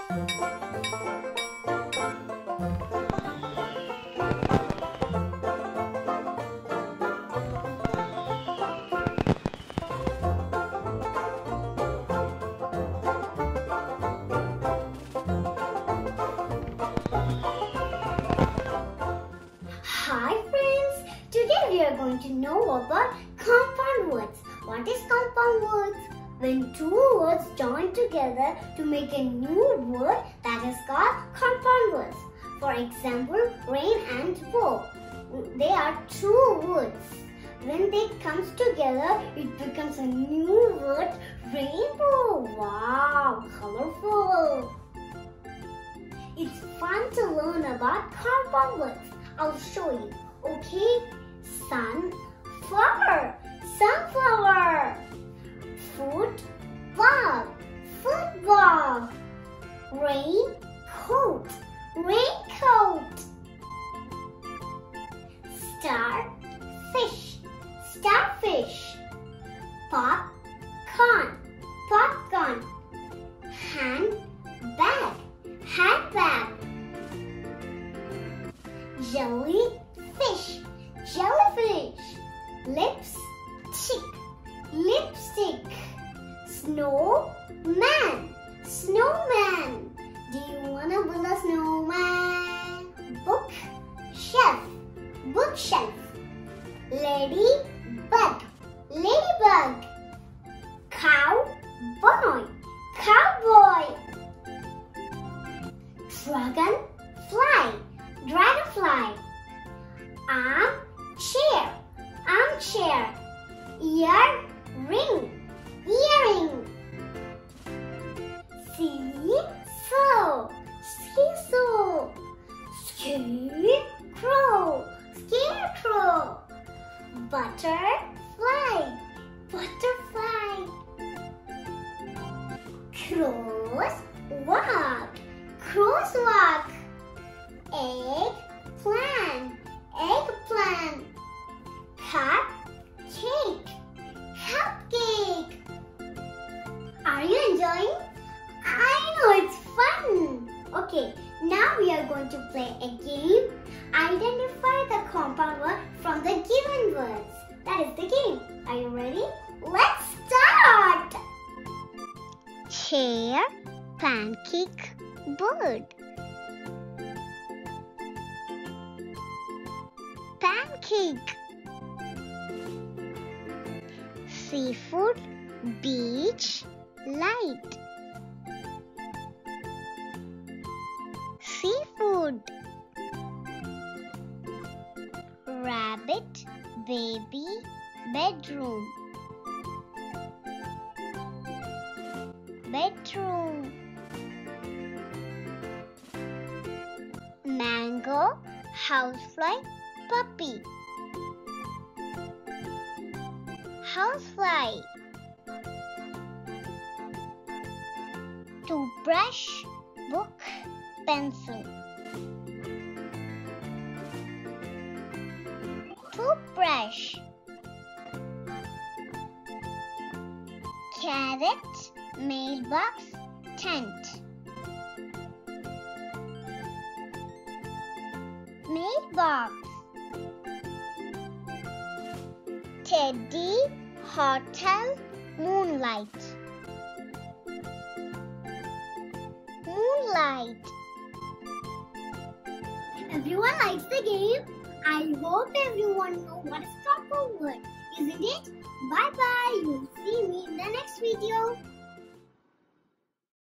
Hi friends, today we are going to know about compound words. What is compound words? When two words join together to make a new word, that is called compound words. For example, rain and bow. They are two words. When they comes together, it becomes a new word, rainbow. Wow, colorful. It's fun to learn about compound words. I'll show you. Okay? Sunflower, sunflower. Football, football. Raincoat, raincoat. Starfish, starfish. Popcorn, popcorn. Handbag, handbag. Jellyfish, jellyfish. Lipstick, lipstick. Snowman, snowman. Do you want to build a snowman? Bookshelf, bookshelf. Ladybug, ladybug. Cowboy, cowboy. Dragonfly, dragonfly. Armchair, armchair. Earring, earring. Seesaw, seesaw. Scarecrow, scarecrow. Butterfly, butterfly. Crosswalk, crosswalk. Eggplant, eggplant. Cupcake, cupcake. Are you enjoying? I know it's fun. Okay, now we are going to play a game. Identify the compound word from the given words. That is the game. Are you ready? Let's start. Chair, pancake, bird. Pancake. Seafood, beach, light. Seafood. Rabbit, baby, bedroom. Bedroom. Mango, housefly, puppy. Housefly. Toothbrush, book, pencil. Toothbrush. Carrot, mailbox, tent. Mailbox. Teddy, hotel, moonlight. Moonlight. Everyone likes the game. I hope everyone knows what is proper word, isn't it? Bye bye. You'll see me in the next video.